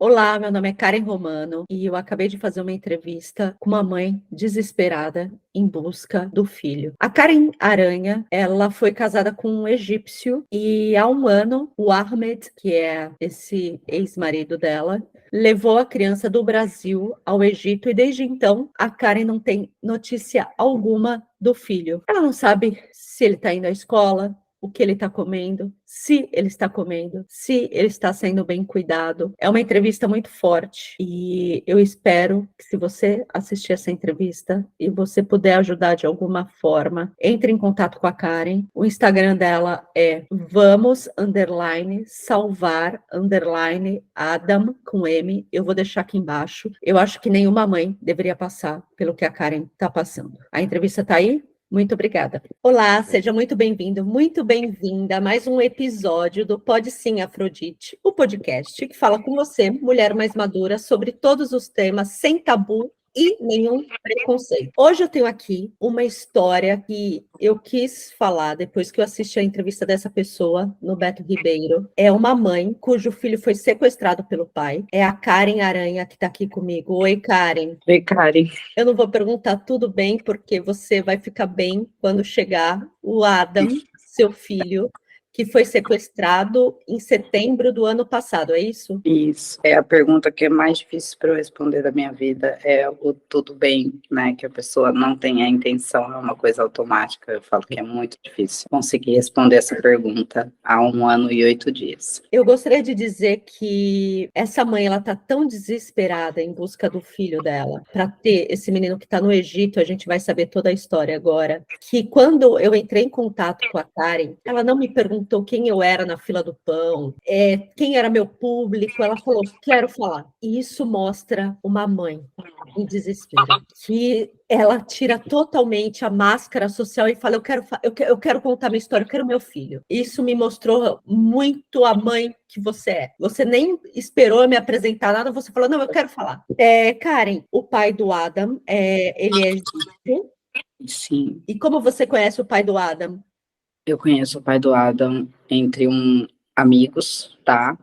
Olá, meu nome é Karen Romano e eu acabei de fazer uma entrevista com uma mãe desesperada em busca do filho. A Karen Aranha, ela foi casada com um egípcio e há um ano o Ahmed, que é esse ex-marido dela, levou a criança do Brasil ao Egito e desde então a Karen não tem notícia alguma do filho. Ela não sabe se ele está indo à escola, o que ele está comendo, se ele está comendo, se ele está sendo bem cuidado. É uma entrevista muito forte e eu espero que se você assistir essa entrevista e você puder ajudar de alguma forma, entre em contato com a Karen. O Instagram dela é vamos_salvar_Adam com M. Eu vou deixar aqui embaixo. Eu acho que nenhuma mãe deveria passar pelo que a Karen está passando. A entrevista está aí? Muito obrigada. Olá, seja muito bem-vindo, muito bem-vinda a mais um episódio do Pode Sim, Afrodite, o podcast que fala com você, mulher mais madura, sobre todos os temas sem tabu e nenhum preconceito. Hoje eu tenho aqui uma história que eu quis falar depois que eu assisti a entrevista dessa pessoa no Beto Ribeiro. É uma mãe cujo filho foi sequestrado pelo pai. É a Karen Aranha que está aqui comigo. Oi, Karen. Oi, Karen. Eu não vou perguntar tudo bem, porque você vai ficar bem quando chegar o Adam, seu filho, que foi sequestrado em setembro do ano passado, é isso? Isso. É a pergunta que é mais difícil para eu responder da minha vida, é o tudo bem, né? Que a pessoa não tem a intenção, é uma coisa automática. Eu falo que é muito difícil conseguir responder essa pergunta há 1 ano e 8 dias. Eu gostaria de dizer que essa mãe, ela tá tão desesperada em busca do filho dela, para ter esse menino que está no Egito, a gente vai saber toda a história agora, que quando eu entrei em contato com a Karen, ela não me perguntou quem eu era na fila do pão, quem era meu público, ela falou, quero falar. E isso mostra uma mãe em desespero, que ela tira totalmente a máscara social e fala, eu quero contar minha história, eu quero meu filho. Isso me mostrou muito a mãe que você é. Você nem esperou me apresentar nada, você falou, não, eu quero falar. Karen, o pai do Adam, ele é egípcio. Sim, E como você conhece o pai do Adam? eu conheço o pai do Adam entre amigos, tá?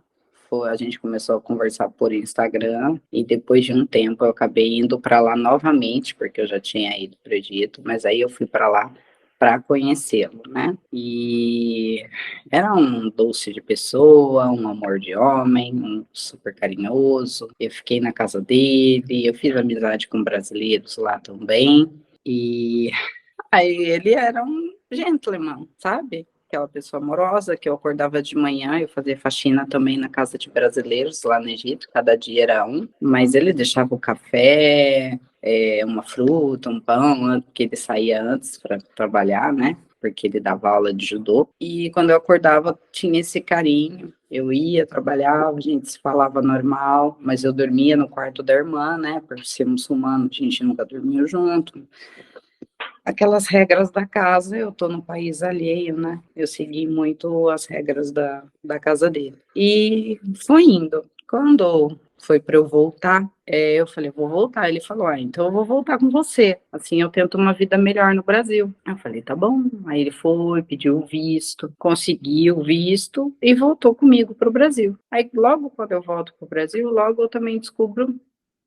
A gente começou a conversar por Instagram e depois de um tempo eu acabei indo para lá novamente, porque eu já tinha ido para o Egito, mas aí eu fui para lá para conhecê-lo, né? E era um doce de pessoa, um amor de homem, um super carinhoso. Eu fiquei na casa dele, eu fiz amizade com brasileiros lá também. E aí ele era um gentleman, sabe? Aquela pessoa amorosa que eu acordava de manhã, eu fazia faxina também na casa de brasileiros lá no Egito, cada dia era um, mas ele deixava o café, uma fruta, um pão, porque ele saía antes para trabalhar, né? Porque ele dava aula de judô. E quando eu acordava, tinha esse carinho. Eu ia, trabalhava, a gente se falava normal, mas eu dormia no quarto da irmã, né? Por ser muçulmano, a gente nunca dormiu junto. Aquelas regras da casa, eu tô no país alheio, né? Eu segui muito as regras da casa dele. E foi indo. Quando foi para eu voltar, eu falei, vou voltar. Ele falou, então eu vou voltar com você. Assim eu tento uma vida melhor no Brasil. Eu falei, tá bom. Aí ele foi, pediu o visto, conseguiu o visto e voltou comigo para o Brasil. Aí logo quando eu volto para o Brasil, logo eu também descubro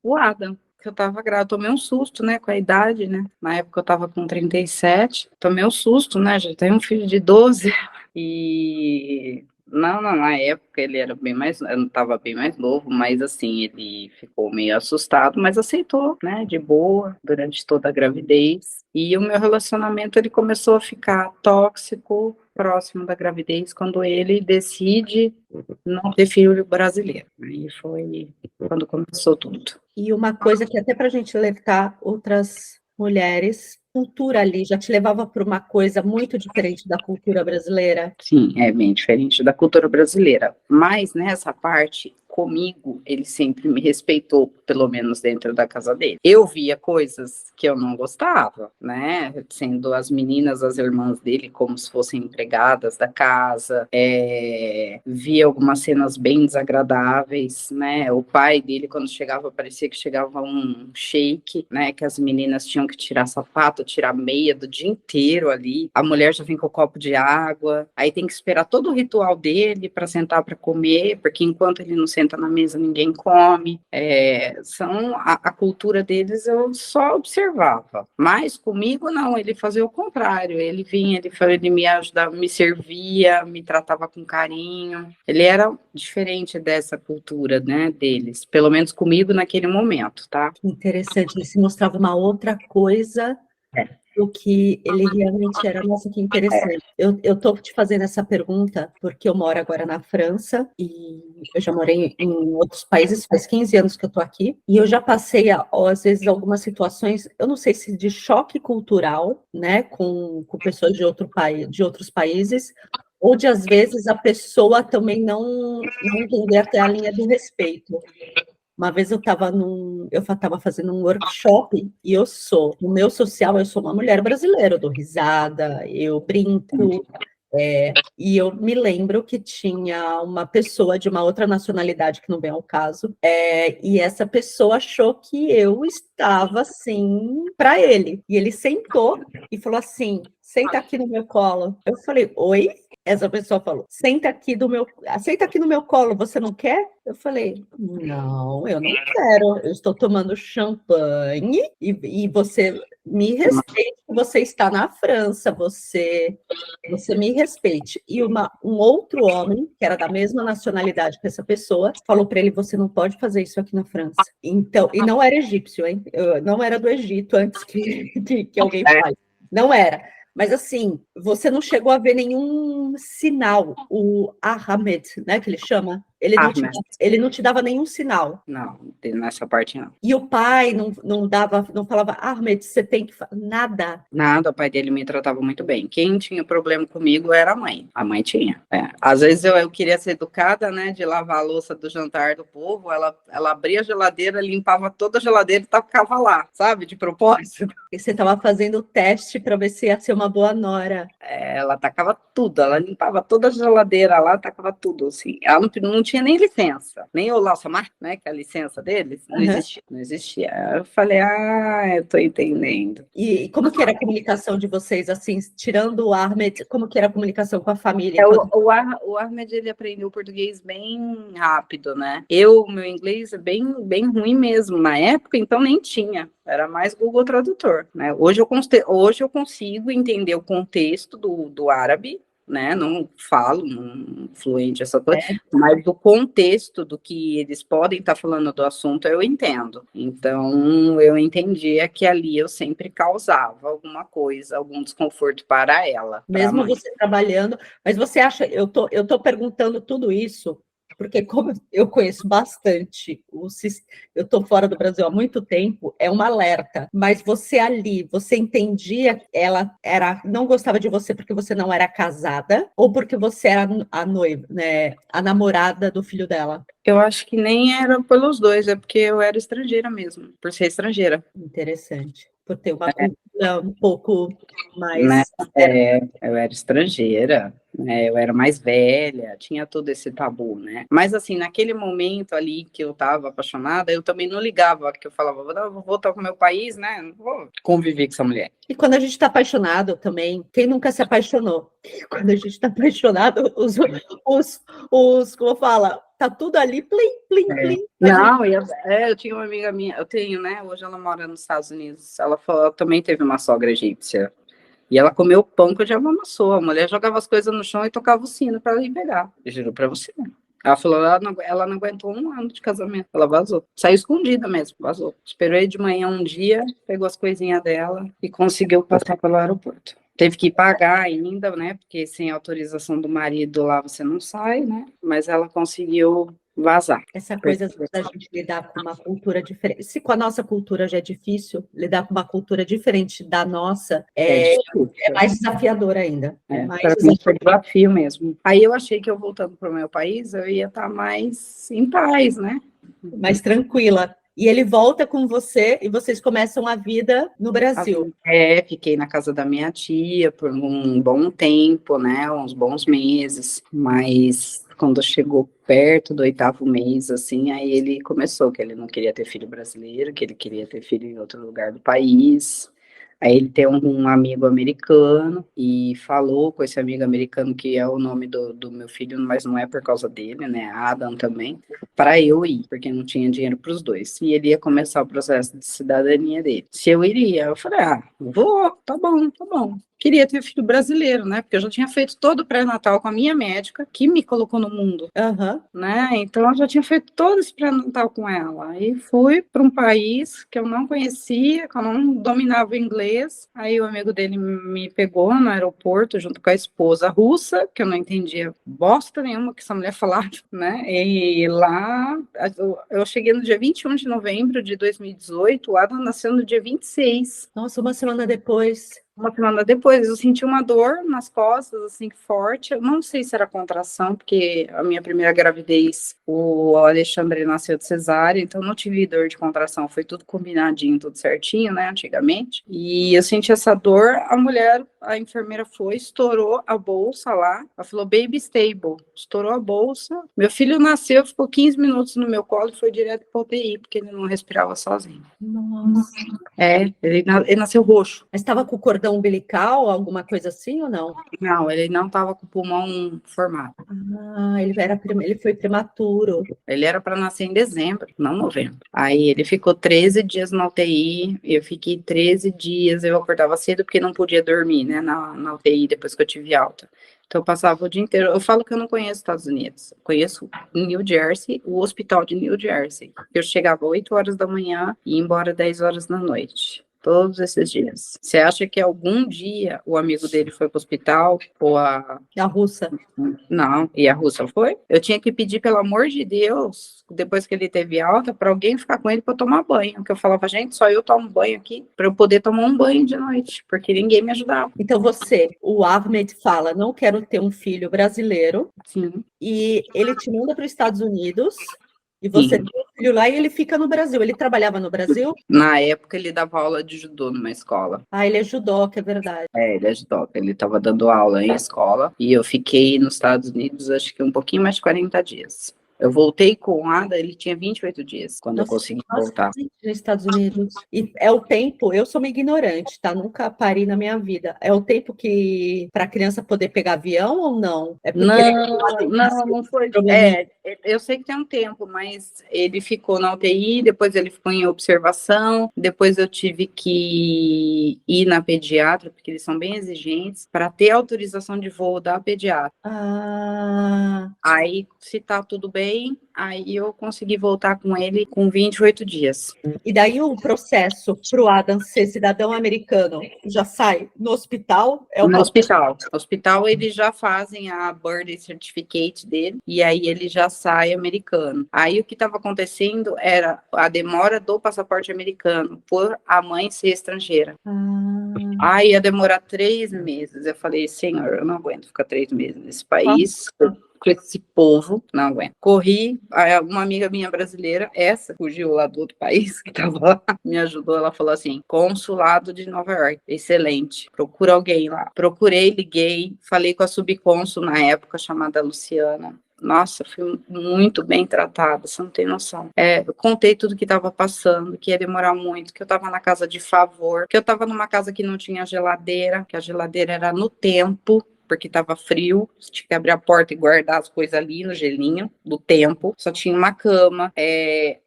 o Adam, que eu tava grávida, tomei um susto, né, com a idade, né, na época eu tava com 37, tomei um susto, né, já tenho um filho de 12, e não, na época ele era bem mais, eu tava bem mais novo, mas assim, ele ficou meio assustado, mas aceitou, né, de boa, durante toda a gravidez, e o meu relacionamento, ele começou a ficar tóxico, próximo da gravidez, quando ele decide não ter filho brasileiro, aí foi quando começou tudo. E uma coisa que até para a gente alertar outras mulheres, cultura ali já te levava para uma coisa muito diferente da cultura brasileira. Sim, é bem diferente da cultura brasileira. Mas nessa parte, comigo, ele sempre me respeitou, pelo menos dentro da casa dele. Eu via coisas que eu não gostava, né? Sendo as meninas, as irmãs dele, como se fossem empregadas da casa. Via algumas cenas bem desagradáveis, né? O pai dele, quando chegava, parecia que chegava um shake, né? Que as meninas tinham que tirar sapato, tirar meia do dia inteiro ali. A mulher já vem com o copo de água. Aí tem que esperar todo o ritual dele para sentar para comer, porque enquanto ele não senta senta na mesa, ninguém come. A cultura deles eu só observava. Mas comigo não, ele fazia o contrário. Ele vinha, ele me ajudava, me servia, me tratava com carinho. Ele era diferente dessa cultura, né, deles. Pelo menos comigo naquele momento, tá? Interessante, ele se mostrava uma outra coisa É. do que ele realmente era. Nossa, que interessante. Eu tô te fazendo essa pergunta porque eu moro agora na França e eu já morei em outros países, faz 15 anos que eu tô aqui, e eu já passei, às vezes, algumas situações, eu não sei se de choque cultural, né, com pessoas de outros países, ou de, às vezes, a pessoa também não entender até a linha do respeito. Uma vez eu estava fazendo um workshop e no meu social, eu sou uma mulher brasileira, eu dou risada, eu brinco, e eu me lembro que tinha uma pessoa de uma outra nacionalidade, que não vem ao caso, e essa pessoa achou que eu estava assim para ele. E ele sentou e falou assim: senta aqui no meu colo. Eu falei: oi? Essa pessoa falou: senta aqui no meu colo, você não quer? Eu falei: não, eu não quero. Eu estou tomando champanhe e você me respeite, você está na França, você me respeite. E um outro homem, que era da mesma nacionalidade que essa pessoa, falou para ele: você não pode fazer isso aqui na França. Então, e não era egípcio, hein? Não era do Egito antes que alguém fale. Não era. Mas assim, você não chegou a ver nenhum sinal. O Ahmed, né, que ele chama, ele não te dava nenhum sinal. Não, nessa parte não. E o pai não falava: Ahmed, você tem que nada. Nada, o pai dele me tratava muito bem. Quem tinha problema comigo era a mãe. A mãe tinha. Às vezes eu queria ser educada, né, de lavar a louça do jantar do povo. Ela abria a geladeira, limpava toda a geladeira e tacava lá, sabe, de propósito. E você estava fazendo o teste para ver se ia ser uma boa nora. Ela tacava tudo, ela limpava toda a geladeira lá, tacava tudo, assim. Ela não tinha nem licença, nem o Lassamar, né, que é a licença deles, não existia. Não existia. Eu falei: eu tô entendendo. E como que era a comunicação de vocês, assim, tirando o Ahmed, como que era a comunicação com a família? O Ahmed, ele aprendeu português bem rápido, né? Meu inglês é bem, bem ruim mesmo na época, então nem tinha. Era mais Google Tradutor, né? Hoje eu consigo entender o contexto do árabe, né? Não falo fluente essa coisa, mas do contexto do que eles podem estar falando do assunto eu entendo. Então eu entendia que ali eu sempre causava alguma coisa, algum desconforto para ela. Mesmo você trabalhando, mas você acha, eu tô perguntando tudo isso porque, como eu conheço bastante, eu estou fora do Brasil há muito tempo, é um alerta. Mas você entendia que ela não gostava de você porque você não era casada ou porque você era a noiva, né, a namorada do filho dela? Eu acho que nem era pelos dois, é porque eu era estrangeira mesmo, por ser estrangeira. Interessante. Por ter uma cultura um pouco mais... Né? Eu era estrangeira, né? Eu era mais velha, tinha todo esse tabu, né? Mas assim, naquele momento ali que eu estava apaixonada, eu também não ligava, que eu falava: vou voltar para o meu país, né? Não vou conviver com essa mulher. E quando a gente está apaixonado também, quem nunca se apaixonou? Quando a gente está apaixonado, como fala, tá tudo ali, plim, plim, plim. Não, eu tinha uma amiga minha, eu tenho, né? Hoje ela mora nos Estados Unidos. Ela também teve uma sogra egípcia. E ela comeu o pão que o diabo amassou. A mulher jogava as coisas no chão e tocava o sino para ela ir pegar. Eu juro para você. Ela falou: ela não aguentou 1 ano de casamento. Ela vazou. Saiu escondida mesmo, vazou. Esperou aí de manhã um dia, pegou as coisinhas dela e conseguiu passar pelo aeroporto. Teve que pagar ainda, né? Porque sem autorização do marido lá você não sai, né? Mas ela conseguiu vazar. Essa coisa da gente lidar com uma cultura diferente. Se com a nossa cultura já é difícil, lidar com uma cultura diferente da nossa é mais desafiador ainda. Para mim foi desafio mesmo. Aí eu achei que eu voltando para o meu país, eu ia estar mais em paz, né? Mais tranquila. E ele volta com você e vocês começam a vida no Brasil. Fiquei na casa da minha tia por um bom tempo, né? Uns bons meses, mas quando chegou perto do 8º mês, assim, aí ele começou que ele não queria ter filho brasileiro, que ele queria ter filho em outro lugar do país. Aí ele tem um amigo americano e falou com esse amigo americano, que é o nome do meu filho, mas não é por causa dele, né? Adam também, para eu ir, porque não tinha dinheiro para os dois. E ele ia começar o processo de cidadania dele. Se eu iria, eu falei, vou, tá bom, tá bom. Queria ter filho brasileiro, né? Porque eu já tinha feito todo o pré-natal com a minha médica, que me colocou no mundo, né? Então eu já tinha feito todo esse pré-natal com ela. Aí fui para um país que eu não conhecia, que eu não dominava o inglês. Aí o amigo dele me pegou no aeroporto junto com a esposa russa, que eu não entendia bosta nenhuma que essa mulher falava, né? E lá eu cheguei no dia 21 de novembro de 2018, o Adam nasceu no dia 26. Nossa, uma semana depois. Uma semana depois, eu senti uma dor nas costas, assim, forte. Eu não sei se era contração, porque a minha primeira gravidez, o Alexandre nasceu de cesárea, então não tive dor de contração. Foi tudo combinadinho, tudo certinho, né, antigamente. E eu senti essa dor, a enfermeira foi, estourou a bolsa lá. Ela falou, baby stable. Estourou a bolsa. Meu filho nasceu, ficou 15 minutos no meu colo e foi direto para UTI, porque ele não respirava sozinho. Nossa. Ele nasceu roxo. Mas estava com o cordão umbilical, alguma coisa assim ou não? Não, ele não estava com o pulmão formado. Ele foi prematuro. Ele era para nascer em dezembro, não novembro. Aí ele ficou 13 dias na UTI, eu fiquei 13 dias, eu acordava cedo porque não podia dormir, né, na UTI depois que eu tive alta. Então eu passava o dia inteiro. Eu falo que eu não conheço Estados Unidos. Eu conheço New Jersey, o hospital de New Jersey. Eu chegava 8 horas da manhã e ia embora 10 horas da noite. Todos esses dias. Você acha que algum dia o amigo dele foi para o hospital? Ou a russa? Não, e a russa foi? Eu tinha que pedir, pelo amor de Deus, depois que ele teve alta, para alguém ficar com ele para tomar banho. Porque eu falava, gente, só eu tomo banho aqui, para eu poder tomar um banho de noite, porque ninguém me ajudava. Então o Ahmed fala, não quero ter um filho brasileiro. Sim. E ele te manda para os Estados Unidos. E você tem um filho lá e ele fica no Brasil. Ele trabalhava no Brasil? Na época, ele dava aula de judô numa escola. Ele é judoca, é verdade. Ele é judoca. Ele estava dando aula em escola. E eu fiquei nos Estados Unidos, acho que um pouquinho mais de 40 dias. Eu voltei com o Ada, ele tinha 28 dias, quando eu consegui voltar. Nos Estados Unidos. E é o tempo, eu sou uma ignorante, tá? Nunca parei na minha vida. É o tempo que para a criança poder pegar avião ou não? É porque não foi. Eu sei que tem um tempo, mas ele ficou na UTI, depois ele ficou em observação, depois eu tive que ir na pediatra, porque eles são bem exigentes, para ter autorização de voo da pediatra. Aí, se tá tudo bem, aí eu consegui voltar com ele com 28 dias. E daí o processo para o Adam ser cidadão americano já sai no hospital? No hospital. No hospital eles já fazem a birth certificate dele e aí ele já sai americano. Aí o que estava acontecendo era a demora do passaporte americano por a mãe ser estrangeira. Aí ia demorar 3 meses. Eu falei, senhor, eu não aguento ficar 3 meses nesse país. Com esse povo, não aguento. Corri, uma amiga minha brasileira, essa fugiu lá do outro país, que estava lá, me ajudou, ela falou assim, consulado de Nova York, excelente, procura alguém lá. Procurei, liguei, falei com a subcônsul na época, chamada Luciana. Nossa, fui muito bem tratada, você não tem noção. Eu contei tudo que estava passando, que ia demorar muito, que eu estava na casa de favor, que eu estava numa casa que não tinha geladeira, que a geladeira era no tempo, porque estava frio, você tinha que abrir a porta e guardar as coisas ali no gelinho do tempo, só tinha uma cama,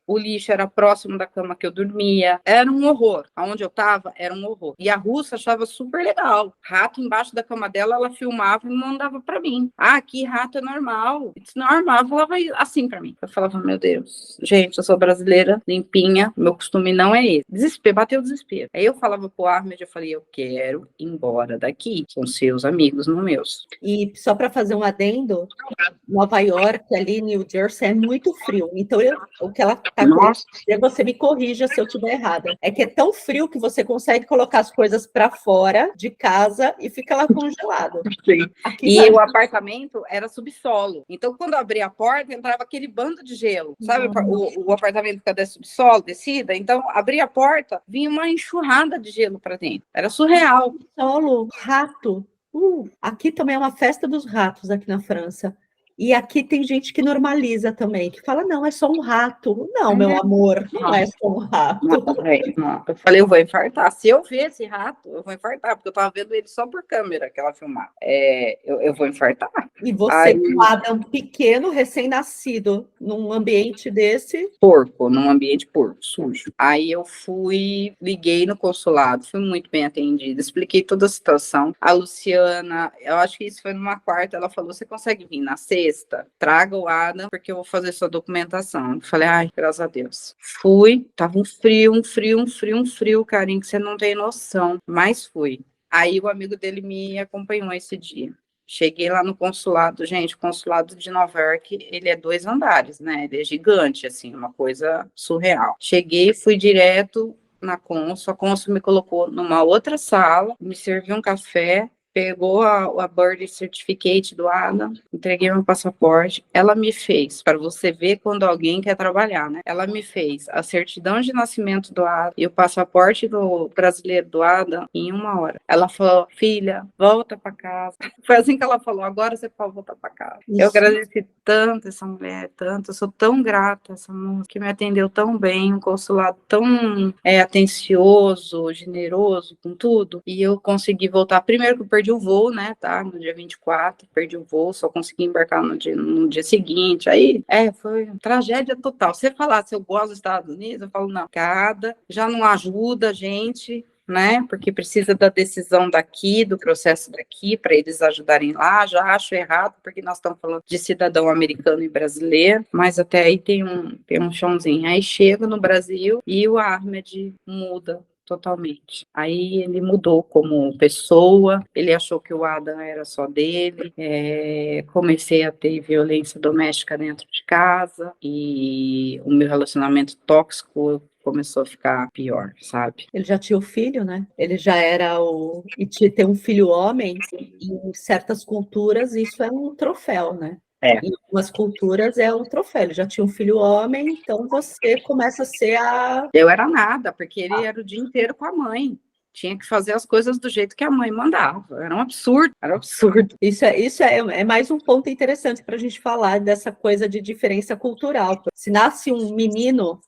o lixo era próximo da cama que eu dormia, era um horror, aonde eu tava era um horror, e a russa achava super legal, rato embaixo da cama dela, ela filmava e mandava pra mim, aqui rato é normal, isso normal, ela falava assim pra mim, eu falava, meu Deus, gente, eu sou brasileira, limpinha, meu costume não é esse, desespero, bateu o desespero, aí eu falava pro Ahmed, eu falei, eu quero ir embora daqui, são seus amigos, não meus. E só para fazer um adendo, Nova York, ali, New Jersey, é muito frio. Então, o que ela está colocando, você me corrija se eu estiver errada. É que é tão frio que você consegue colocar as coisas para fora de casa e fica lá congelado. Sim. E o apartamento era subsolo. Então, quando eu abria a porta, entrava aquele bando de gelo. Sabe o apartamento que é subsolo, descida? Então, abria a porta, vinha uma enxurrada de gelo para dentro. Era surreal. Solo, rato. Aqui também é uma festa dos ratos, aqui na França. E aqui tem gente que normaliza também, que fala, não, é só um rato. Não, meu amor, não é só um rato. Não. Eu falei, eu vou infartar. Se eu ver esse rato, eu vou infartar, porque eu tava vendo ele só por câmera que ela filmava. Eu vou infartar. E você, Aí, com um Adam pequeno, recém-nascido, num ambiente desse. porco, num ambiente porco, sujo. Aí eu liguei no consulado, fui muito bem atendida, expliquei toda a situação. A Luciana, eu acho que isso foi numa quarta, ela falou: você consegue vir na sexta? Traga o Adam, porque eu vou fazer sua documentação. Eu falei, ai, graças a Deus. Fui, tava um frio, Karen, que você não tem noção. Mas fui. Aí o amigo dele me acompanhou esse dia. Cheguei lá no consulado, gente, o consulado de Nova York, ele é 2 andares, né? Ele é gigante, assim, uma coisa surreal. Cheguei, fui direto na cônsul, a cônsul me colocou numa outra sala, me serviu um café, pegou a birth certificate do Adam, entreguei meu passaporte. Ela me fez, para você ver quando alguém quer trabalhar, né? Ela me fez a certidão de nascimento do Adam e o passaporte do brasileiro do Adam em 1 hora. Ela falou, filha, volta para casa. Foi assim que ela falou, agora você pode voltar para casa. Isso. Eu agradeci tanto essa mulher, tanto, eu sou tão grata a essa moça que me atendeu tão bem, um consulado tão atencioso, generoso com tudo, e eu consegui voltar. Primeiro que eu perdi o voo, né, tá, no dia 24, perdi o voo, só consegui embarcar no dia seguinte, aí, foi uma tragédia total. Se você falar se eu gosto dos Estados Unidos, eu falo, não, já não ajuda a gente, né? Porque precisa da decisão daqui, do processo daqui, para eles ajudarem lá. Já acho errado, porque nós estamos falando de cidadão americano e brasileiro, mas até aí tem um chãozinho. Aí chega no Brasil e o Ahmed muda totalmente. Aí ele mudou como pessoa, ele achou que o Adam era só dele, comecei a ter violência doméstica dentro de casa e o meu relacionamento tóxico começou a ficar pior, sabe? Ele já tinha o filho, né? Ele já era e ter um filho homem, em certas culturas, isso é um troféu, né? Em algumas culturas é um troféu. Ele já tinha um filho homem, então você começa a ser a. Eu era nada, porque ele era o dia inteiro com a mãe. Tinha que fazer as coisas do jeito que a mãe mandava. Era um absurdo, era um absurdo. Isso é mais um ponto interessante para a gente falar dessa coisa de diferença cultural. Se nasce um menino,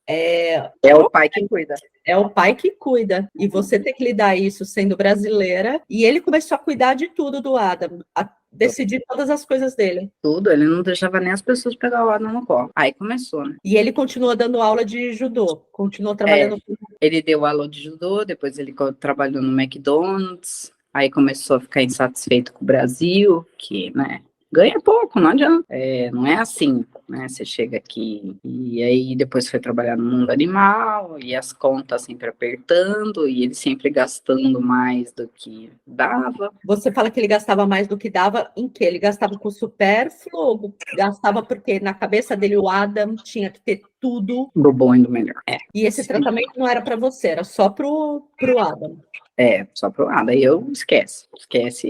é o pai que cuida. É o pai que cuida. E você tem que lidar isso sendo brasileira. E ele começou a cuidar de tudo do Adam, a decidir todas as coisas dele. Tudo, ele não deixava nem as pessoas pegar o Adam no colo. Aí começou, né? E ele continua dando aula de judô, continuou trabalhando. Ele deu aula de judô, depois ele trabalhou no McDonald's. Aí começou a ficar insatisfeito com o Brasil, que, né? Ganha pouco, não adianta. Não é assim, né? Você chega aqui e aí depois foi trabalhar no mundo animal e as contas sempre apertando e ele sempre gastando mais do que dava. Você fala que ele gastava mais do que dava, em que? Ele gastava com supérfluo ou gastava porque na cabeça dele o Adam tinha que ter tudo? Do bom e do melhor. E esse tratamento não era para você, era só pro Adam. Só pro lado. Aí eu esquece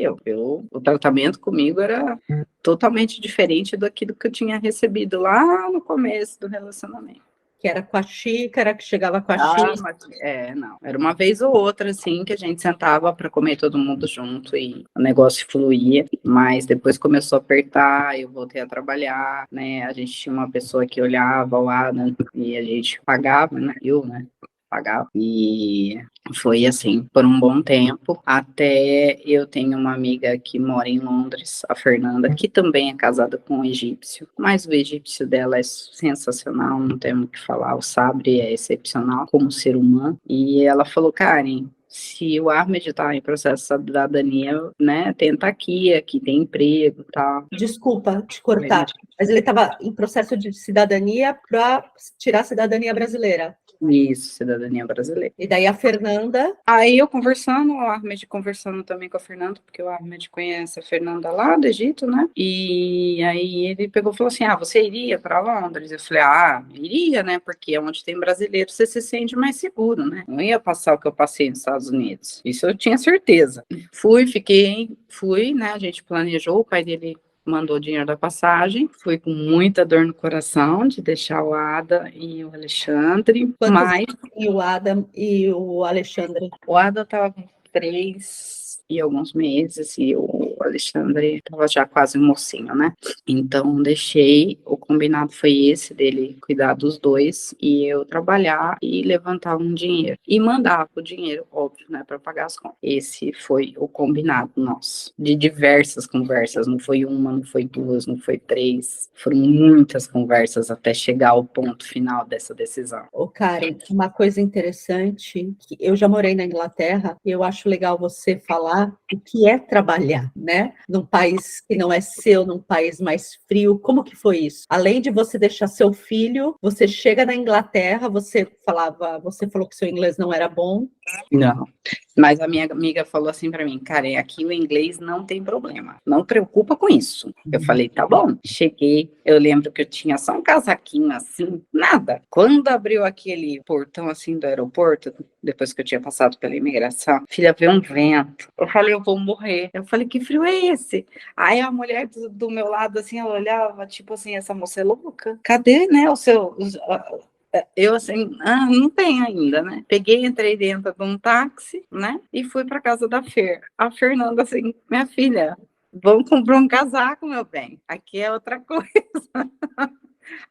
eu. O tratamento comigo era totalmente diferente daquilo que eu tinha recebido lá no começo do relacionamento. Que era com a xícara, que chegava com a xícara. Não. Era uma vez ou outra, assim, que a gente sentava para comer todo mundo junto e o negócio fluía. Mas depois começou a apertar, eu voltei a trabalhar, né? A gente tinha uma pessoa que olhava o Adam e a gente pagava, né? Pagava. E foi assim por um bom tempo, até eu tenho uma amiga que mora em Londres, a Fernanda, que também é casada com um egípcio, mas o egípcio dela é sensacional, não temos o que falar, o Sabri é excepcional como ser humano, e ela falou, Karen, se o Ahmed está em processo de cidadania, né, tenta aqui tem emprego e tal. Desculpa te cortar, mas ele estava em processo de cidadania para tirar a cidadania brasileira. Isso, cidadania brasileira. E daí a Fernanda... Aí eu conversando, o Ahmed conversando também com a Fernanda, porque o Ahmed conhece a Fernanda lá do Egito, né? E aí ele pegou e falou assim, você iria para Londres? Eu falei, iria, né? Porque onde tem brasileiro você se sente mais seguro, né? Não ia passar o que eu passei nos Estados Unidos. Isso eu tinha certeza. Fui, né? A gente planejou, o pai dele mandou o dinheiro da passagem, fui com muita dor no coração de deixar o Ada e o Alexandre, mas... E o Adam e o Alexandre? O Ada estava com 3 e alguns meses, e o o Alexandre estava já quase um mocinho, né? Então, deixei, o combinado foi esse, dele cuidar dos dois, e eu trabalhar e levantar um dinheiro. E mandava o dinheiro, óbvio, né, para pagar as contas. Esse foi o combinado nosso, de diversas conversas, não foi uma, não foi duas, não foi três, foram muitas conversas até chegar ao ponto final dessa decisão. Ô, Karen, uma coisa interessante, que eu já morei na Inglaterra, e eu acho legal você falar o que é trabalhar, né? Num país que não é seu, num país mais frio, como que foi isso? Além de você deixar seu filho, você chega na Inglaterra, você falou que seu inglês não era bom. Não, mas a minha amiga falou assim para mim, Karen, aqui o inglês não tem problema, não preocupa com isso. Eu falei, tá bom. Cheguei, eu lembro que eu tinha só um casaquinho assim, nada. Quando abriu aquele portão assim do aeroporto, depois que eu tinha passado pela imigração, filha, veio um vento. Eu falei, eu vou morrer. Eu falei, que frio é esse? Aí a mulher do meu lado assim, ela olhava, tipo assim, essa moça é louca? Cadê, né, o seu... Eu assim, não tem ainda, né? Peguei, entrei dentro de um táxi, né? E fui para casa da Fer. A Fernanda assim, minha filha, vamos comprar um casaco, meu bem. Aqui é outra coisa.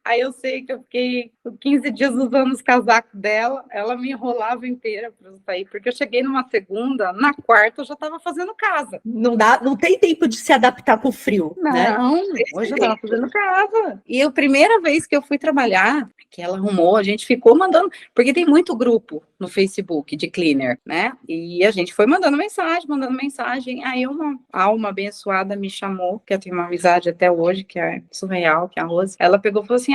Aí eu sei que eu fiquei 15 dias usando os casacos dela, ela me enrolava inteira para eu sair, porque eu cheguei numa segunda, na quarta eu já estava fazendo casa. Não tem tempo de se adaptar com o frio, né? Não, hoje eu estava fazendo casa. E a primeira vez que eu fui trabalhar, que ela arrumou, a gente ficou mandando, porque tem muito grupo no Facebook de cleaner, né? E a gente foi mandando mensagem. Aí uma alma abençoada me chamou, que eu tenho uma amizade até hoje, que é surreal, que é a Rose. Ela pegou e falou assim: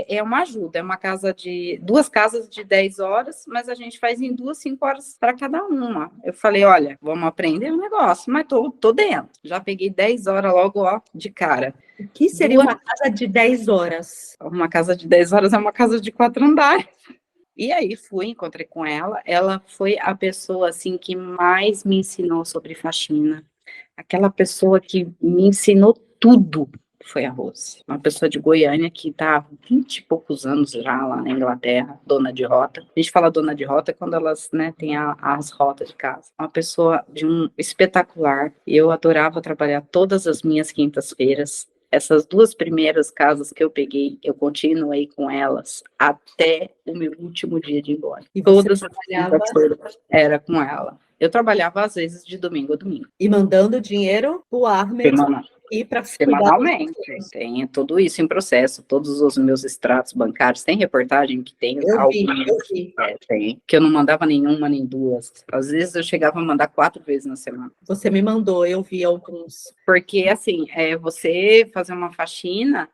é uma ajuda, é uma casa de 2 casas de 10 horas, mas a gente faz em 2, 5 horas para cada uma. Eu falei, olha, vamos aprender o negócio, mas tô dentro. Já peguei 10 horas logo, ó, de cara. O que seria uma casa de 10 horas? Uma casa de 10 horas é uma casa de 4 andares. E aí encontrei com ela. Ela foi a pessoa assim que mais me ensinou sobre faxina. Aquela pessoa que me ensinou tudo foi a Rose. Uma pessoa de Goiânia que está há 20 e poucos anos já lá na Inglaterra, dona de rota. A gente fala dona de rota quando elas, né, têm as rotas de casa. Uma pessoa de um espetacular. Eu adorava trabalhar todas as minhas quintas-feiras. Essas 2 primeiras casas que eu peguei, eu continuei com elas até o meu último dia de ir embora. E Todas você as trabalhava quintas-feiras era com ela. Eu trabalhava às vezes de domingo a domingo. e mandando dinheiro pro Ahmed e para cuidar dos Semanalmente, tem tudo isso em processo, todos os meus extratos bancários, tem reportagem que tem Eu vi. tem, que eu não mandava nenhuma nem duas, às vezes eu chegava a mandar 4 vezes na semana. Você me mandou, eu vi alguns. Porque, assim, você fazer uma faxina,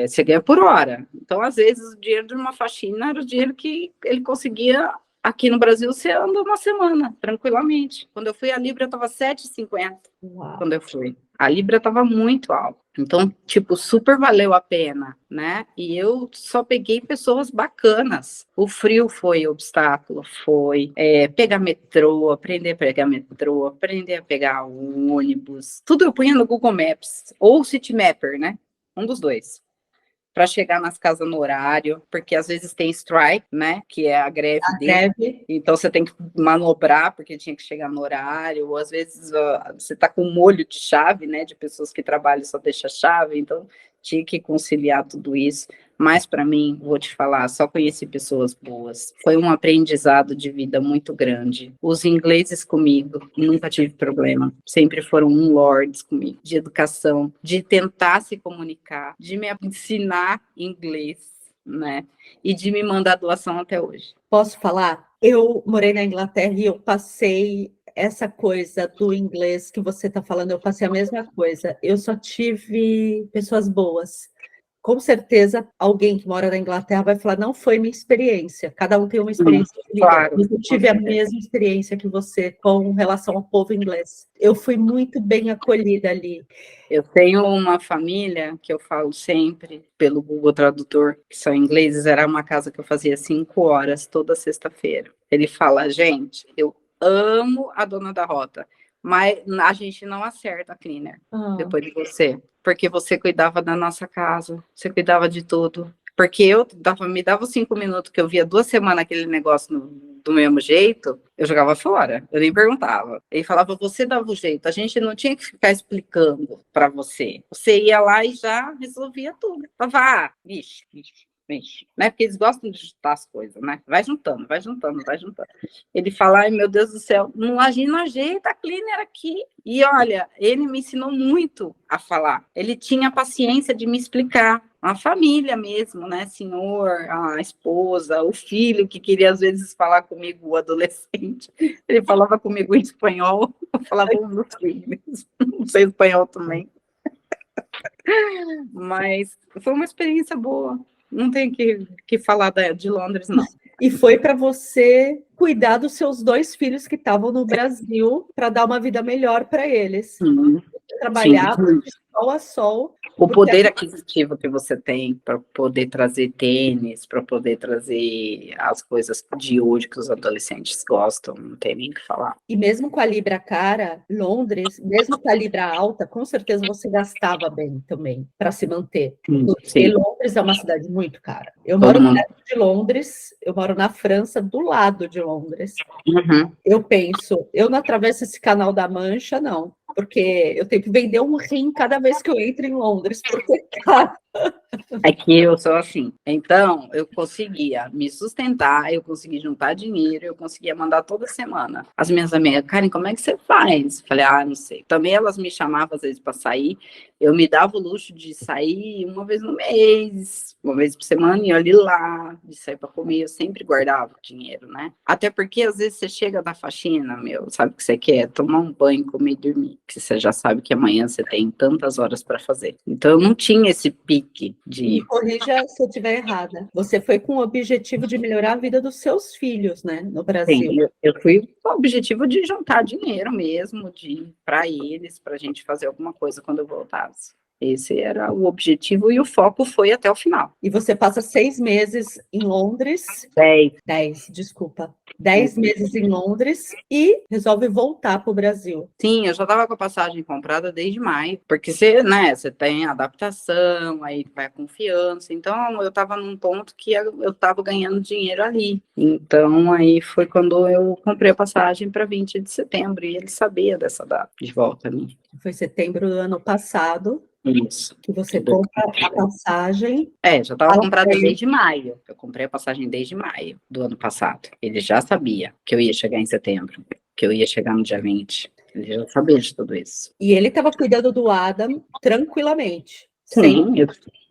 você ganha por hora, então, às vezes, o dinheiro de uma faxina era o dinheiro que ele conseguia. Aqui no Brasil, você anda uma semana, tranquilamente. Quando eu fui, a Libra estava 7,50. Quando eu fui. A Libra estava muito alta. Então, tipo, super valeu a pena, né? E eu só peguei pessoas bacanas. O frio foi obstáculo, foi pegar metrô, aprender a pegar metrô, aprender a pegar um ônibus. Tudo eu punha no Google Maps, ou Citymapper, né? Um dos dois. Para chegar nas casas no horário, porque às vezes tem strike, né, que é a greve dele. Então você tem que manobrar porque tinha que chegar no horário, ou às vezes você tá com um molho de chave, né, de pessoas que trabalham e só deixa a chave, então tinha que conciliar tudo isso. Mas para mim, vou te falar, só conheci pessoas boas. Foi um aprendizado de vida muito grande. Os ingleses comigo, nunca tive problema. Sempre foram lords comigo, de educação, de tentar se comunicar, de me ensinar inglês, né? E de me mandar doação até hoje. Posso falar? Eu morei na Inglaterra e eu passei essa coisa do inglês que você está falando, eu passei a mesma coisa. Eu só tive pessoas boas. Com certeza, alguém que mora na Inglaterra vai falar, não foi minha experiência. Cada um tem uma experiência de vida. Claro. Eu tive a mesma experiência que você com relação ao povo inglês. Eu fui muito bem acolhida ali. Eu tenho uma família que eu falo sempre pelo Google Tradutor, que são ingleses, era uma casa que eu fazia 5 horas toda sexta-feira. Ele fala, gente, eu amo a dona da rota, mas a gente não acerta a cleaner depois de você, porque você cuidava da nossa casa, você cuidava de tudo. Porque me dava 5 minutos que eu via 2 semanas aquele negócio do mesmo jeito, eu jogava fora, eu nem perguntava. Ele falava, você dava o jeito, a gente não tinha que ficar explicando para você. Você ia lá e já resolvia tudo. Falava, vixe, né? Porque eles gostam de juntar as coisas, né? Vai juntando, vai juntando, vai juntando. Ele fala, ai meu Deus do céu, não ajeita a cleaner aqui. E olha, ele me ensinou muito a falar. Ele tinha paciência de me explicar. A família mesmo, né, senhor, a esposa, o filho que queria às vezes falar comigo, o adolescente, ele falava comigo em espanhol, eu falava nos filhos, não sei espanhol também, mas foi uma experiência boa, não tem que falar de Londres, não. E foi para você cuidar dos seus 2 filhos que estavam no Brasil para dar uma vida melhor para eles. Sim, Trabalhava sim. de sol a sol. O poder aquisitivo que você tem para poder trazer tênis, para poder trazer as coisas de hoje que os adolescentes gostam, não tem nem o que falar. E mesmo com a libra cara, Londres, mesmo com a libra alta, com certeza você gastava bem também para se manter. Porque Sim. Londres é uma cidade muito cara. Eu moro perto de Londres, eu moro na França, do lado de Londres. Uhum. Eu penso, eu não atravesso esse canal da Mancha, não. Porque eu tenho que vender um rim cada vez que eu entro em Londres, porque, cara... É que eu sou assim. Então, eu conseguia me sustentar, eu conseguia juntar dinheiro, eu conseguia mandar toda semana. As minhas amigas, Karen, como é que você faz? Falei, não sei. Também elas me chamavam às vezes para sair. Eu me dava o luxo de sair uma vez no mês, uma vez por semana, e olhe lá, de sair para comer. Eu sempre guardava dinheiro, né? Até porque às vezes você chega da faxina, sabe o que você quer? Tomar um banho, comer e dormir. Porque você já sabe que amanhã você tem tantas horas para fazer. Então, eu não tinha esse pique de... Me corrija se eu estiver errada. Você foi com o objetivo de melhorar a vida dos seus filhos, né, no Brasil. Sim, eu fui com o objetivo de juntar dinheiro mesmo, para eles, para a gente fazer alguma coisa quando eu voltasse. Esse era o objetivo e o foco foi até o final. E você passa 6 meses em Londres. 10, desculpa. 10 meses em Londres e resolve voltar para o Brasil. Sim, eu já estava com a passagem comprada desde maio, porque você tem adaptação, aí vai a confiança. Então, eu estava num ponto que eu estava ganhando dinheiro ali. Então, aí foi quando eu comprei a passagem para 20 de setembro, e ele sabia dessa data de volta ali. Foi setembro do ano passado. Isso. Que você compra a passagem. Já estava comprada desde maio. Eu comprei a passagem desde maio do ano passado. Ele já sabia que eu ia chegar em setembro, que eu ia chegar no dia 20. Ele já sabia de tudo isso. E ele estava cuidando do Adam tranquilamente. Sim,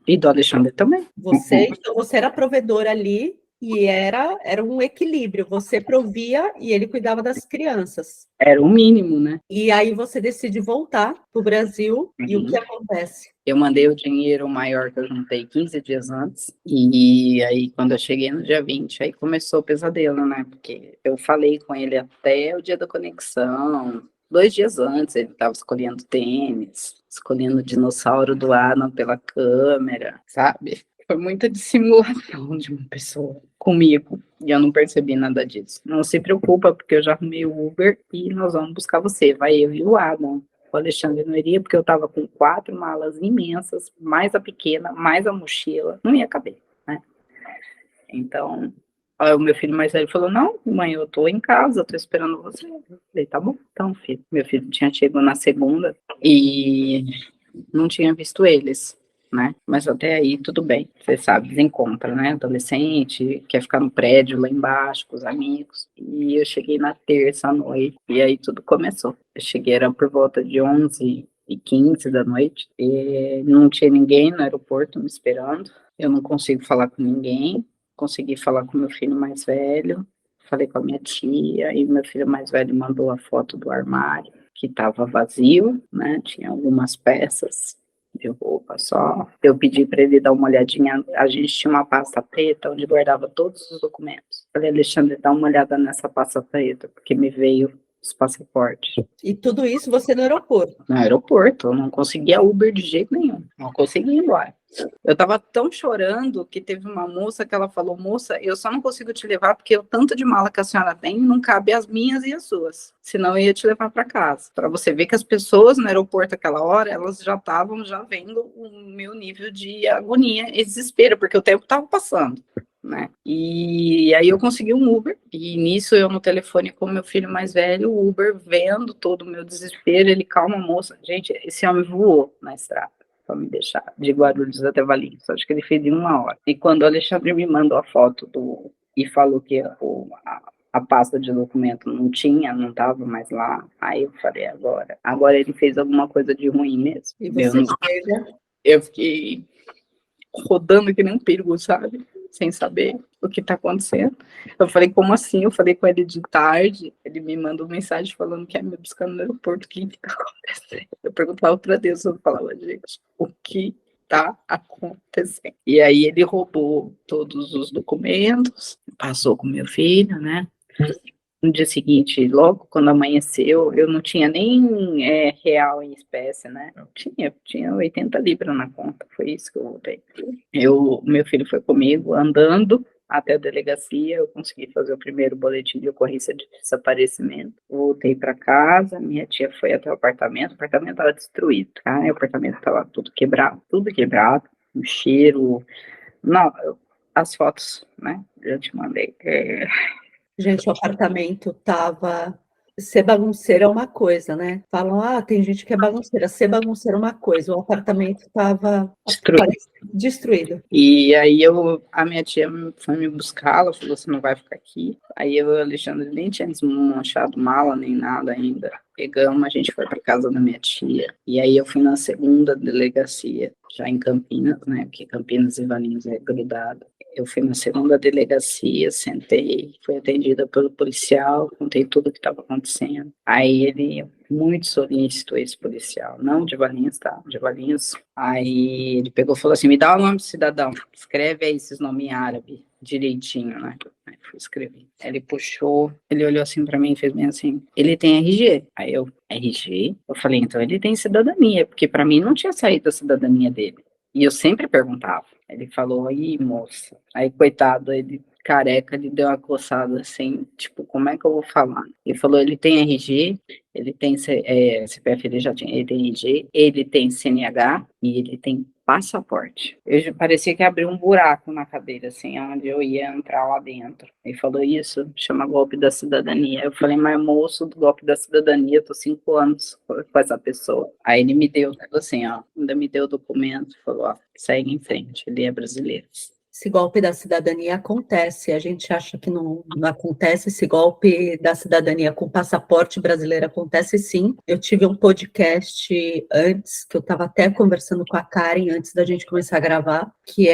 e do Alexandre também. Então você era provedor ali e era um equilíbrio. Você provia e ele cuidava das crianças. Era o mínimo, né? E aí você decide voltar para o Brasil e o que acontece? Eu mandei o dinheiro maior que eu juntei 15 dias antes, e aí quando eu cheguei no dia 20, aí começou o pesadelo, né? Porque eu falei com ele até o dia da conexão, 2 dias antes, ele estava escolhendo tênis, escolhendo o dinossauro do Adam pela câmera, sabe? Foi muita dissimulação de uma pessoa comigo, e eu não percebi nada disso. Não se preocupa, porque eu já arrumei o Uber e nós vamos buscar você, vai eu e o Adam. O Alexandre não iria, porque eu estava com 4 malas imensas, mais a pequena, mais a mochila, não ia caber, né? Então, o meu filho mais velho falou, não, mãe, eu tô em casa, tô esperando você. Eu falei, tá bom, então, filho. Meu filho tinha chegado na segunda e não tinha visto eles, né? Mas até aí, tudo bem. Você sabe, desencontra, né? Adolescente, quer ficar no prédio lá embaixo com os amigos. E eu cheguei na terça à noite e aí tudo começou. Eu cheguei, era por volta de 11h15 da noite e não tinha ninguém no aeroporto me esperando. Eu não consigo falar com ninguém. Consegui falar com meu filho mais velho. Falei com a minha tia e meu filho mais velho mandou a foto do armário, que estava vazio, né? Tinha algumas peças de roupa só. Eu pedi para ele dar uma olhadinha. A gente tinha uma pasta preta onde guardava todos os documentos. Falei, Alexandre, dá uma olhada nessa pasta preta, porque me veio os passaportes. E tudo isso você no aeroporto? No aeroporto, eu não conseguia Uber de jeito nenhum. Não conseguia ir embora. Eu tava tão chorando que teve uma moça que ela falou, moça, eu só não consigo te levar porque o tanto de mala que a senhora tem não cabe as minhas e as suas. Senão eu ia te levar para casa. Para você ver que as pessoas no aeroporto aquela hora, elas já estavam vendo o meu nível de agonia e desespero, porque o tempo tava passando, né? E aí eu consegui um Uber, e nisso eu no telefone com meu filho mais velho, o Uber vendo todo o meu desespero, ele, calma, moça. Gente, esse homem voou na estrada para me deixar de Guarulhos até Valinhos. Acho que ele fez em 1 hora. E quando o Alexandre me mandou a foto e falou que a pasta de documento não estava mais lá, aí eu falei, agora ele fez alguma coisa de ruim mesmo. E você chega. Eu fiquei rodando que nem um perigo, sabe? Sem saber o que tá acontecendo. Eu falei, como assim? Eu falei com ele de tarde, ele me mandou mensagem falando que ia me buscar no aeroporto. O que tá acontecendo? Eu perguntava pra Deus, eu falava, gente, o que tá acontecendo? E aí ele roubou todos os documentos, passou com meu filho, né? No dia seguinte, logo quando amanheceu, eu não tinha nem real em espécie, né? Eu tinha 80 libras na conta, foi isso que eu voltei. Meu filho foi comigo, andando até a delegacia, eu consegui fazer o primeiro boletim de ocorrência de desaparecimento. Voltei para casa, minha tia foi até o apartamento estava destruído, tá? O apartamento estava tudo quebrado, o cheiro, não, as fotos, né? Eu te mandei. Gente, o apartamento tava. Ser bagunceiro é uma coisa, né? Falam, tem gente que é bagunceira. Ser bagunceiro é uma coisa. O apartamento estava destruído. E aí a minha tia foi me buscar, ela falou, você não vai ficar aqui. Aí eu e o Alexandre nem tinha desmanchado mala, nem nada ainda. Pegamos, a gente foi para casa da minha tia. E aí eu fui na segunda delegacia, já em Campinas, né? Porque Campinas e Valinhos é grudado. Eu fui na segunda delegacia, sentei, fui atendida pelo policial, contei tudo o que estava acontecendo. Aí ele, muito solícito, esse policial, não de Valinhos, tá? De Valinhos. Aí ele pegou e falou assim, me dá o nome do cidadão, escreve aí esses nomes em árabe, direitinho, né? Aí fui escrever. Aí ele puxou, ele olhou assim pra mim e fez bem assim, ele tem RG. Aí eu, RG? Eu falei, então ele tem cidadania, porque pra mim não tinha saído a cidadania dele. E eu sempre perguntava. Ele falou, aí, moça. Aí, coitado, ele careca, ele deu uma coçada assim, tipo, como é que eu vou falar? Ele falou, ele tem RG, ele tem CPF, ele já tinha, ele tem RG, ele tem CNH e ele tem passaporte. Parecia que abriu um buraco na cadeira, assim, onde eu ia entrar lá dentro. Ele falou, isso chama golpe da cidadania. Eu falei, mas moço, do golpe da cidadania, eu tô 5 anos com essa pessoa. Aí ele me deu, assim, ó, ainda me deu o documento, falou, ó, segue em frente, ele é brasileiro. Esse golpe da cidadania acontece, a gente acha que não acontece, esse golpe da cidadania com passaporte brasileiro acontece sim. Eu tive um podcast antes, que eu estava até conversando com a Karen antes da gente começar a gravar, que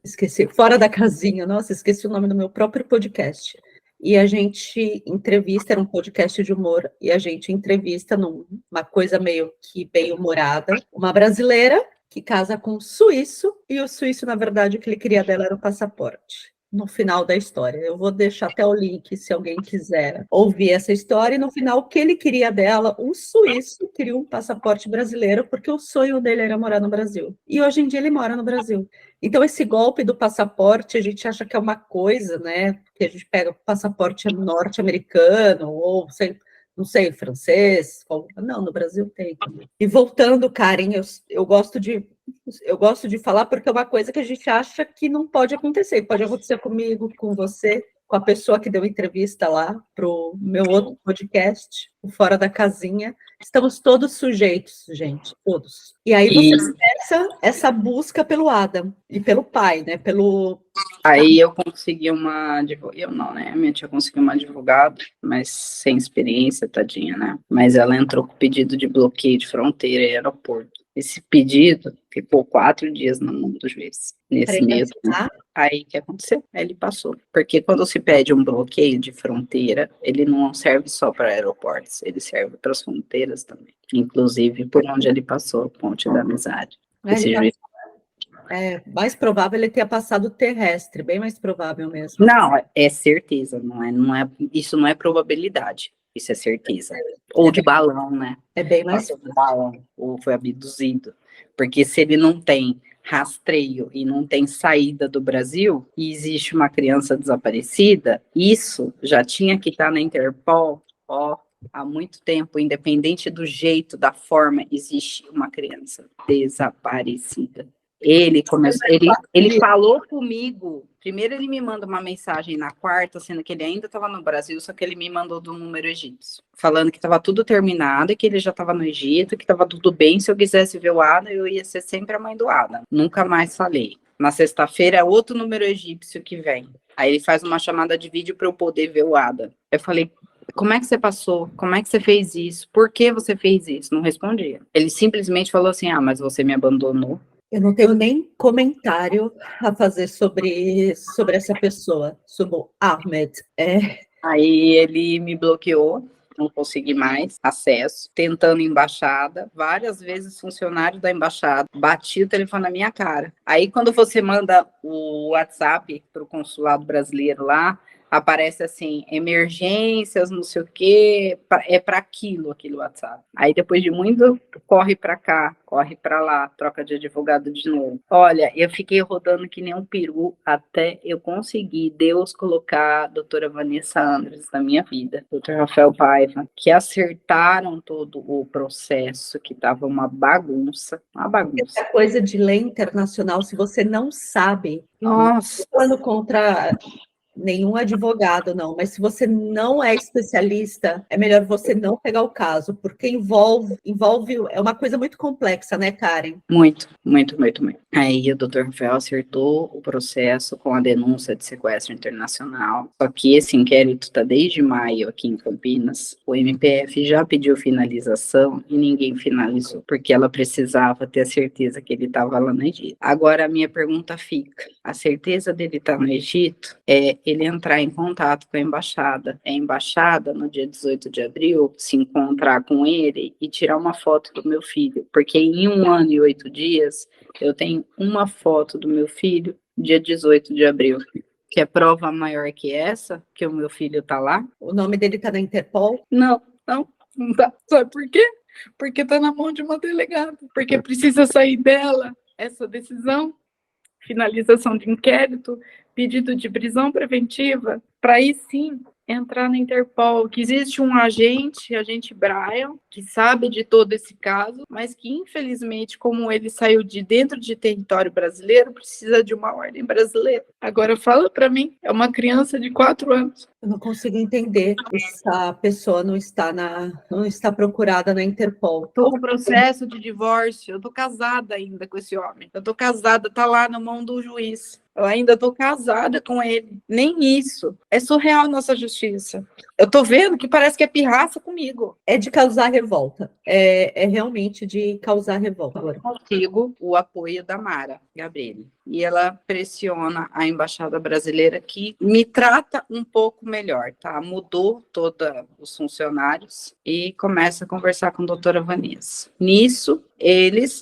esqueci, Fora da Casinha, nossa, esqueci o nome do meu próprio podcast. E a gente entrevista, era um podcast de humor, e a gente entrevista numa coisa meio que bem humorada, uma brasileira que casa com um suíço, e o suíço, na verdade, o que ele queria dela era o passaporte. No final da história. Eu vou deixar até o link, se alguém quiser ouvir essa história, e no final, o que ele queria dela, um suíço queria um passaporte brasileiro, porque o sonho dele era morar no Brasil. E hoje em dia ele mora no Brasil. Então, esse golpe do passaporte, a gente acha que é uma coisa, né? Que a gente pega o passaporte norte-americano, ou sei, não sei, francês. Não, no Brasil tem. E voltando, Karen, eu gosto de falar porque é uma coisa que a gente acha que não pode acontecer. Pode acontecer comigo, com você, com a pessoa que deu entrevista lá para o meu outro podcast, o Fora da Casinha. Estamos todos sujeitos, gente, todos. E aí você começa essa busca pelo Adam e pelo pai, né? Aí eu consegui eu não, né? A minha tia conseguiu uma advogada, mas sem experiência, tadinha, né? Mas ela entrou com pedido de bloqueio de fronteira e aeroporto. Esse pedido ficou 4 dias na mão do juiz. Nesse meio tempo. Aí o que aconteceu? Aí ele passou. Porque quando se pede um bloqueio de fronteira, ele não serve só para aeroportos, ele serve para as fronteiras também. Inclusive por onde ele passou, Ponte da Amizade. Esse juiz. É mais provável ele ter passado terrestre, bem mais provável mesmo. Não, é certeza, isso não é probabilidade, isso é certeza. Ou de balão, né? É bem mais de balão, ou foi abduzido. Porque se ele não tem rastreio e não tem saída do Brasil, e existe uma criança desaparecida, isso já tinha que estar na Interpol, há muito tempo, independente do jeito, da forma, existe uma criança desaparecida. Ele começou, ele falou comigo. Primeiro ele me manda uma mensagem na quarta, sendo que ele ainda estava no Brasil, só que ele me mandou do número egípcio, falando que estava tudo terminado, que ele já estava no Egito, que estava tudo bem. Se eu quisesse ver o Adam, eu ia ser sempre a mãe do Adam. Nunca mais falei. Na sexta-feira é outro número egípcio que vem. Aí ele faz uma chamada de vídeo para eu poder ver o Adam. Eu falei, como é que você passou? Como é que você fez isso? Por que você fez isso? Não respondia. Ele simplesmente falou assim, mas você me abandonou. Eu não tenho nem comentário a fazer sobre essa pessoa, sobre o Ahmed. Aí ele me bloqueou, não consegui mais acesso, tentando embaixada, várias vezes funcionário da embaixada, bati o telefone na minha cara. Aí quando você manda o WhatsApp para o consulado brasileiro lá, aparece assim, emergências, não sei o quê, é para aquele WhatsApp. Aí depois de muito, corre para cá, corre para lá, troca de advogado de novo. Olha, eu fiquei rodando que nem um peru até eu conseguir Deus colocar a doutora Vanessa Andres na minha vida, doutor Rafael Paiva, que acertaram todo o processo, que estava uma bagunça, Essa coisa de lei internacional, se você não sabe, nossa, falando contra nenhum advogado, não, mas se você não é especialista, é melhor você não pegar o caso, porque envolve, é uma coisa muito complexa, né, Karen? Muito, muito, muito, muito. Aí o doutor Rafael acertou o processo com a denúncia de sequestro internacional, só que esse inquérito está desde maio aqui em Campinas, o MPF já pediu finalização e ninguém finalizou, porque ela precisava ter a certeza que ele estava lá no Egito. Agora a minha pergunta fica, a certeza dele estar no Egito é ele entrar em contato com a embaixada. A embaixada, no dia 18 de abril, se encontrar com ele e tirar uma foto do meu filho, porque em 1 ano e 8 dias, eu tenho uma foto do meu filho, dia 18 de abril. Que é prova maior que essa, que o meu filho tá lá. O nome dele tá na Interpol? Não tá. Sabe por quê? Porque tá na mão de uma delegada. Porque precisa sair dela essa decisão, finalização de inquérito, pedido de prisão preventiva, para aí sim entrar na Interpol, que existe um agente Brian, que sabe de todo esse caso, mas que infelizmente, como ele saiu de dentro de território brasileiro, precisa de uma ordem brasileira. Agora fala para mim, é uma criança de 4 anos. Eu não consigo entender. Essa pessoa não está procurada na Interpol. Estou com processo de divórcio, eu estou casada ainda com esse homem. Eu estou casada, está lá na mão do juiz. Eu ainda estou casada com ele. Nem isso. É surreal nossa justiça. Eu estou vendo que parece que é pirraça comigo. É de causar revolta. É realmente de causar revolta. Eu consigo o apoio da Mara Gabriele. E ela pressiona a embaixada brasileira, que me trata um pouco melhor, tá? Mudou todos os funcionários e começa a conversar com a doutora Vanessa. Nisso,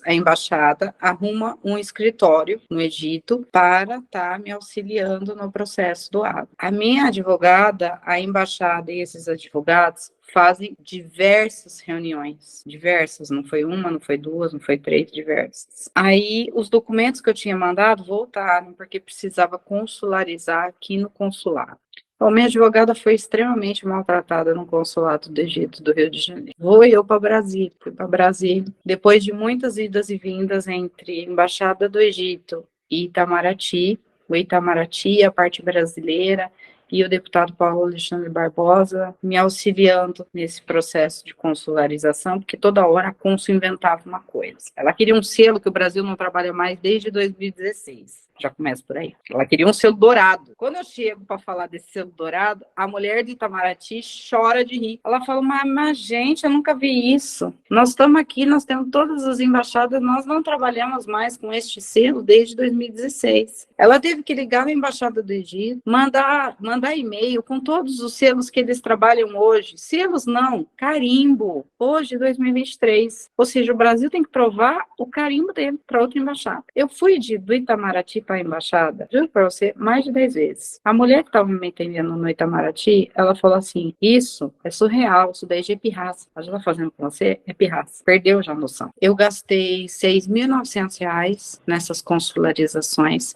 a embaixada, arruma um escritório no Egito para estar me auxiliando no processo do ADA. A minha advogada, a embaixada e esses advogados fazem diversas reuniões, diversas, não foi uma, não foi duas, não foi três, diversas. Aí os documentos que eu tinha mandado voltaram, porque precisava consularizar aqui no consulado. Então, minha advogada foi extremamente maltratada no consulado do Egito, do Rio de Janeiro. Fui para Brasília. Depois de muitas idas e vindas entre a Embaixada do Egito e Itamaraty, o Itamaraty, a parte brasileira, e o deputado Paulo Alexandre Barbosa me auxiliando nesse processo de consularização, porque toda hora a cônsul inventava uma coisa. Ela queria um selo que o Brasil não trabalha mais desde 2016. Já começa por aí. Ela queria um selo dourado. Quando eu chego para falar desse selo dourado, a mulher de Itamaraty chora de rir. Ela fala, mas gente, eu nunca vi isso. Nós estamos aqui, nós temos todas as embaixadas, nós não trabalhamos mais com este selo desde 2016. Ela teve que ligar na embaixada do Egito, mandar e-mail com todos os selos que eles trabalham hoje. Selos não, carimbo. Hoje, 2023. Ou seja, o Brasil tem que provar o carimbo dele para outra embaixada. Eu fui do Itamaraty para a embaixada, juro para você, mais de 10 vezes. A mulher que estava me atendendo no Itamaraty, ela falou assim, isso é surreal, isso daí já é pirraça. A gente está fazendo com você, é pirraça. Perdeu já a noção. Eu gastei R$ 6.900 nessas consularizações,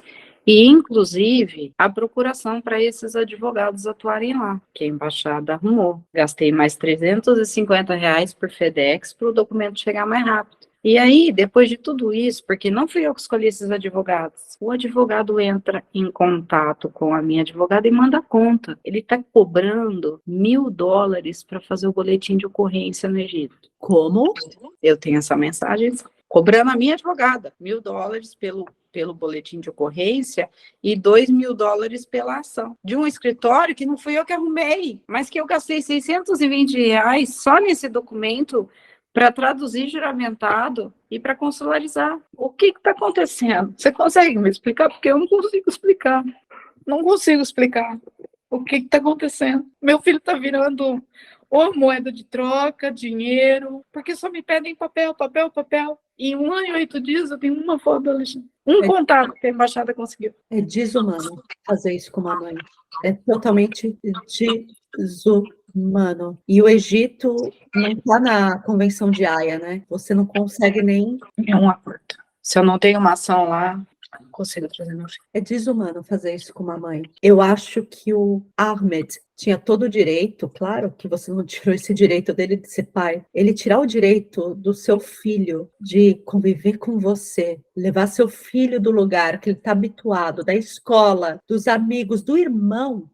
e, inclusive, a procuração para esses advogados atuarem lá, que a embaixada arrumou. Gastei mais R$ 350 por FedEx para o documento chegar mais rápido. E aí, depois de tudo isso, porque não fui eu que escolhi esses advogados, o advogado entra em contato com a minha advogada e manda a conta. Ele está cobrando US$ 1.000 para fazer o boletim de ocorrência no Egito. Como? Eu tenho essa mensagem cobrando a minha advogada US$ 1.000 pelo boletim de ocorrência e US$ 2.000 pela ação. De um escritório que não fui eu que arrumei, mas que eu gastei R$ 620 só nesse documento para traduzir juramentado e para consularizar. O que está acontecendo? Você consegue me explicar? Porque eu não consigo explicar. Não consigo explicar o que está acontecendo. Meu filho está virando ou moeda de troca, dinheiro, porque só me pedem papel, papel, papel. Em 1 ano e 8 dias eu tenho uma foto, Alexandre. Contato que a embaixada conseguiu. É desumano fazer isso com uma mãe. É totalmente desumano. E o Egito não está na Convenção de Haia, né? Você não consegue nem... É um acordo. Se eu não tenho uma ação lá, não consigo trazer meu filho. É desumano fazer isso com uma mãe. Eu acho que o Ahmed tinha todo o direito, claro que você não tirou esse direito dele de ser pai, ele tirar o direito do seu filho de conviver com você, levar seu filho do lugar que ele está habituado, da escola, dos amigos, do irmão,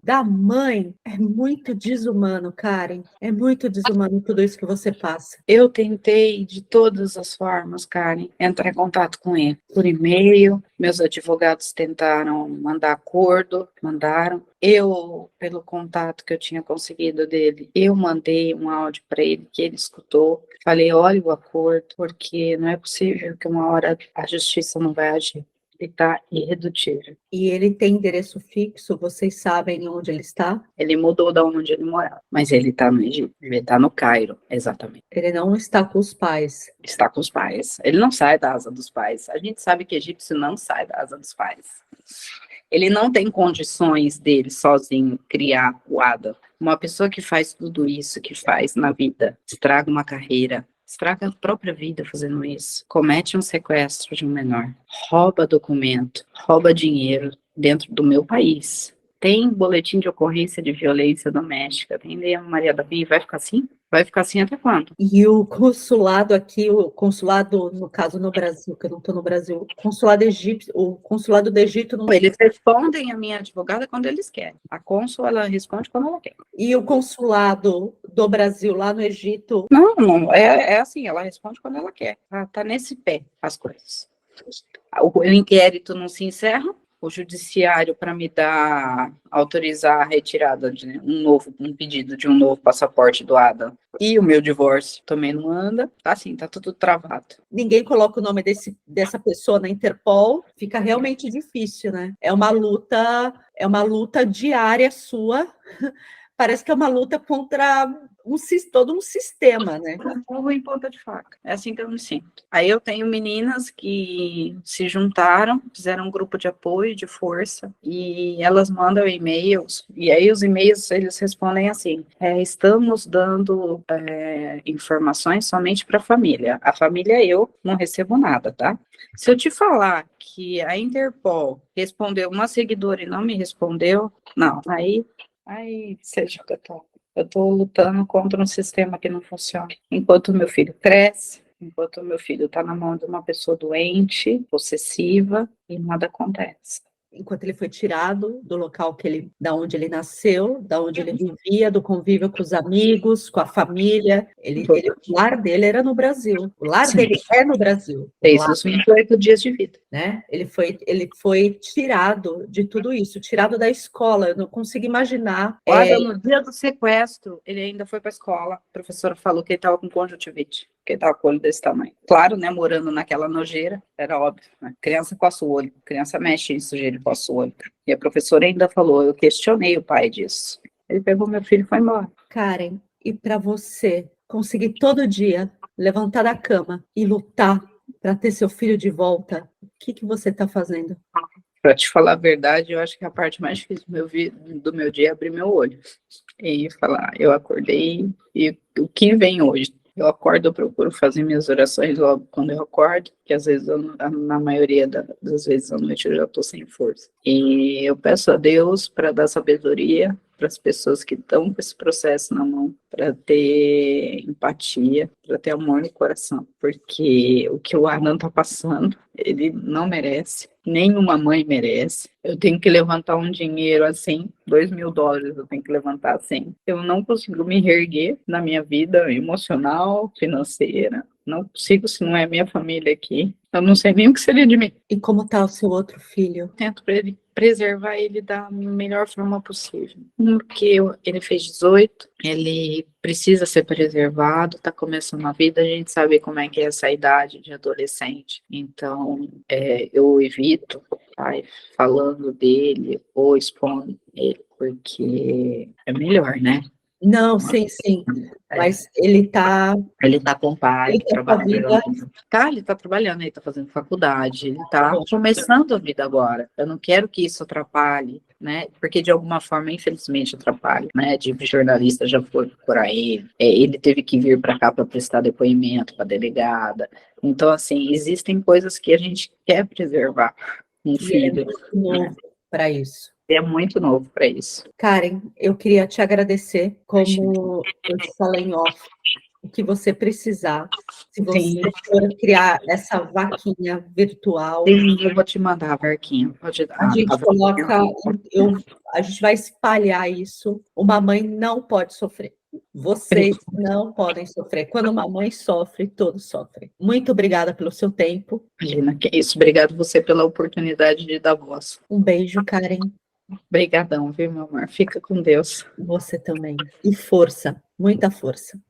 da mãe. É muito desumano, Karen. É muito desumano tudo isso que você passa. Eu tentei de todas as formas, Karen, entrar em contato com ele. Por e-mail, meus advogados tentaram mandar acordo, mandaram. Eu, pelo contato que eu tinha conseguido dele, eu mandei um áudio para ele que ele escutou. Falei, olha o acordo, porque não é possível que uma hora a justiça não vai agir. Ele está irredutível. E ele tem endereço fixo? Vocês sabem onde ele está? Ele mudou de onde ele morava, mas ele está no Egito. Ele está no Cairo, exatamente. Ele não está com os pais. Está com os pais. Ele não sai da asa dos pais. A gente sabe que egípcio não sai da asa dos pais. Ele não tem condições dele sozinho criar o Adam. Uma pessoa que faz tudo isso que faz na vida, estraga uma carreira, estraga a própria vida fazendo isso, comete um sequestro de um menor, rouba documento, rouba dinheiro dentro do meu país. Tem boletim de ocorrência de violência doméstica, tem Lei Maria da Penha, vai ficar assim? Vai ficar assim até quando? E o consulado aqui, o consulado, no caso no Brasil, que eu não estou no Brasil, o consulado egípcio, o consulado do Egito não... Eles respondem a minha advogada quando eles querem. A cônsul, ela responde quando ela quer. E o consulado do Brasil lá no Egito... Não, é assim, ela responde quando ela quer. Tá nesse pé as coisas. O inquérito não se encerra, o judiciário, para me autorizar a retirada de um pedido de um novo passaporte do Adam e o meu divórcio também não anda, tá assim, tá tudo travado. Ninguém coloca o nome dessa pessoa na Interpol, fica realmente difícil, né? É uma luta diária sua, parece que é uma luta contra todo um sistema, né? Fogo em ponta de faca. É assim que eu me sinto. Aí eu tenho meninas que se juntaram, fizeram um grupo de apoio, de força, e elas mandam e-mails, e aí os e-mails, eles respondem assim, estamos dando informações somente para a família. A família, eu não recebo nada, tá? Se eu te falar que a Interpol respondeu uma seguidora e não me respondeu, não, aí seja o que eu estou lutando contra um sistema que não funciona. Enquanto meu filho cresce, enquanto meu filho está na mão de uma pessoa doente, possessiva, e nada acontece. Enquanto ele foi tirado do local da onde ele nasceu, da onde ele vivia, do convívio com os amigos, com a família. O lar dele era no Brasil. O lar Sim. dele é no Brasil. Desde os 28 dias de vida. Né? Ele foi tirado de tudo isso, tirado da escola. Eu não consigo imaginar. No dia do sequestro, ele ainda foi para a escola. A professora falou que ele estava com conjuntivite, que ele estava com o olho desse tamanho. Claro, né, morando naquela nojeira, era óbvio. Né? Criança coça o olho, criança mexe em sujeira e coça o olho. E a professora ainda falou, eu questionei o pai disso. Ele pegou meu filho e foi embora. Karen, e para você conseguir todo dia levantar da cama e lutar para ter seu filho de volta, o que você está fazendo? Para te falar a verdade, eu acho que a parte mais difícil do meu dia é abrir meu olho e falar, eu acordei e o que vem hoje? Eu acordo, eu procuro fazer minhas orações logo quando eu acordo, que às vezes, na maioria das vezes à noite, eu já estou sem força. E eu peço a Deus para dar sabedoria para as pessoas que estão com esse processo na mão, para ter empatia, para ter amor no coração, porque o que o Arnan está passando, ele não merece, nenhuma mãe merece. Eu tenho que levantar um dinheiro assim, $2.000, eu tenho que levantar assim. Eu não consigo me reerguer na minha vida emocional, financeira, não consigo se não é minha família aqui. Eu não sei nem o que seria de mim. E como tá o seu outro filho? Tento preservar ele da melhor forma possível. Porque ele fez 18, ele precisa ser preservado, tá começando a vida, a gente sabe como é que é essa idade de adolescente. Então, eu evito falando dele ou expondo ele, porque é melhor, né? Não, sim. Mas ele tá com o pai, com a vida. Ele tá trabalhando, ele tá fazendo faculdade, ele tá começando a vida agora. Eu não quero que isso atrapalhe, né? Porque de alguma forma, infelizmente, atrapalha, né? Tipo, jornalista já foi procurar ele, ele teve que vir para cá para prestar depoimento para delegada. Então, assim, existem coisas que a gente quer preservar um filho. É muito novo para isso. É muito novo para isso. Karen, eu queria te agradecer, como eu te falei em off, o que você precisar. Se você for criar essa vaquinha virtual, Sim, eu vou te mandar a vaquinha. Pode dar. a gente coloca, a gente vai espalhar isso. Uma mãe não pode sofrer. Vocês não podem sofrer. Quando uma mãe sofre, todos sofrem. Muito obrigada pelo seu tempo. Imagina, que isso. Obrigado você pela oportunidade de dar voz. Um beijo, Karen. Obrigadão, viu, meu amor? Fica com Deus. Você também. E força, muita força.